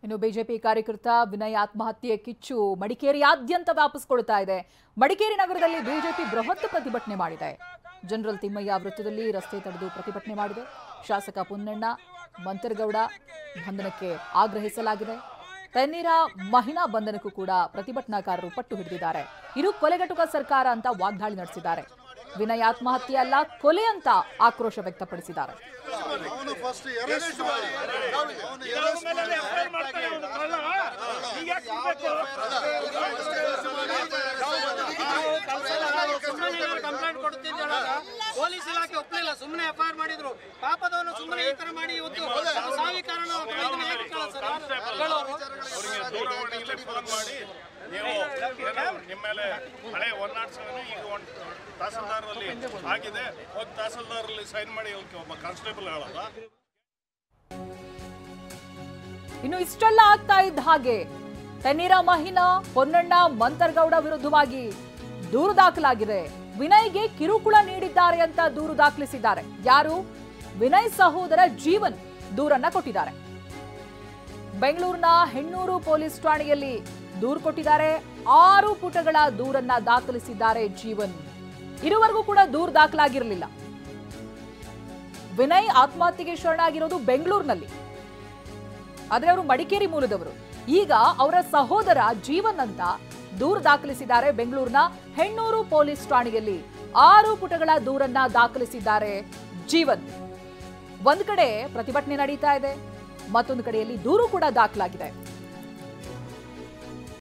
ಇನ್ನು ಬಿಜೆಪಿ ಕಾರ್ಯಕರ್ತ ವಿನಯ್ ಆತ್ಮಹತ್ಯೆ ಕಿಚ್ಚು ಮಡಿಕೇರಿಯಾದ್ಯಂತ ವ್ಯಾಪಿಸಿಕೊಳ್ತಾ ಇದೆ. ಮಡಿಕೇರಿ ನಗರದಲ್ಲಿ ಬಿಜೆಪಿ ಬೃಹತ್ ಪ್ರತಿಭಟನೆ ಮಾಡಿದೆ. ಜನರಲ್ ತಿಮ್ಮಯ್ಯ ವೃತ್ತದಲ್ಲಿ ರಸ್ತೆ ತಡೆದು ಪ್ರತಿಭಟನೆ ಮಾಡಿದೆ. ಶಾಸಕ ಪುನ್ನಣ್ಣ ಮಂತರಗೌಡ ಬಂಧನಕ್ಕೆ ಆಗ್ರಹಿಸಲಾಗಿದೆ. ತೆನ್ನೀರ ಮಹಿನಾ ಬಂಧನಕ್ಕೂ ಕೂಡ ಪ್ರತಿಭಟನಾಕಾರರು ಪಟ್ಟು ಹಿಡಿದಿದ್ದಾರೆ. ಇದು ಕೊಲೆಗಟುಕ ಸರ್ಕಾರ ಅಂತ ವಾಗ್ದಾಳಿ ನಡೆಸಿದ್ದಾರೆ. ವಿನಯ್ ಆತ್ಮಹತ್ಯೆ ಅಲ್ಲ, ಕೊಲೆ ಅಂತ ಆಕ್ರೋಶ ವ್ಯಕ್ತಪಡಿಸಿದ್ದಾರೆ. ಪೊಲೀಸ್ ಇಲಾಖೆ ಒಪ್ಪಲಿಲ್ಲ, ಸುಮ್ಮನೆ ಎಫ್ಐಆರ್ ಮಾಡಿದ್ರು. ಪಾಪದವನು ಸುಮ್ಮನೆ ಈ ತರ ಮಾಡಿ ಇವತ್ತು ಸಾವಿನ ಕಾರಣ ನಿಮ್ಮ ಮೇಲೆ ಹಳೆ 107 ಈಗ ತಹಸೀಲ್ದಾರಲ್ಲಿ ಆಗಿದೆ. ಒಂದು ತಹಸೀಲ್ದಾರಲ್ಲಿ ಸೈನ್ ಮಾಡಿ ಒಬ್ಬ ಕಾನ್ಸ್ಟೇಬಲ್ ಹೇಳೋದ. ಇನ್ನು ಇಷ್ಟೆಲ್ಲ ಆಗ್ತಾ ಇದ್ದ ಹಾಗೆ ತೆನ್ನೀರ ಮಹಿನಾ ಪೊನ್ನಣ್ಣ ಮಂತರಗೌಡ ವಿರುದ್ಧವಾಗಿ ದೂರು ದಾಖಲಾಗಿದೆ. ವಿನಯ್ಗೆ ಕಿರುಕುಳ ನೀಡಿದ್ದಾರೆ ಅಂತ ದೂರು ದಾಖಲಿಸಿದ್ದಾರೆ. ಯಾರು? ವಿನಯ್ ಸಹೋದರ ಜೀವನ್ ದೂರನ್ನ ಕೊಟ್ಟಿದ್ದಾರೆ. ಬೆಂಗಳೂರಿನ ಹೆಣ್ಣೂರು ಪೊಲೀಸ್ ಠಾಣೆಯಲ್ಲಿ ದೂರು ಕೊಟ್ಟಿದ್ದಾರೆ. 6 ಪುಟಗಳ ದೂರನ್ನ ದಾಖಲಿಸಿದ್ದಾರೆ ಜೀವನ್. ಇದುವರೆಗೂ ಕೂಡ ದೂರು ದಾಖಲಾಗಿರಲಿಲ್ಲ. ವಿನಯ್ ಆತ್ಮಹತ್ಯೆಗೆ ಶರಣಾಗಿರೋದು ಬೆಂಗಳೂರಿನಲ್ಲಿ, ಆದ್ರೆ ಅವರು ಮಡಿಕೇರಿ ಮೂಲದವರು. ಈಗ ಅವರ ಸಹೋದರ ಜೀವನ್ ಅಂತ ದೂರು ದಾಖಲಿಸಿದ್ದಾರೆ. ಬೆಂಗಳೂರಿನ ಹೆಣ್ಣೂರು ಪೊಲೀಸ್ ಠಾಣೆಯಲ್ಲಿ 6 ಪುಟಗಳ ದೂರನ್ನ ದಾಖಲಿಸಿದ್ದಾರೆ ಜೀವನ್. ಒಂದ್ ಕಡೆ ಪ್ರತಿಭಟನೆ ನಡೀತಾ ಇದೆ, ಮತ್ತೊಂದು ಕಡೆಯಲ್ಲಿ ದೂರು ಕೂಡ ದಾಖಲಾಗಿದೆ.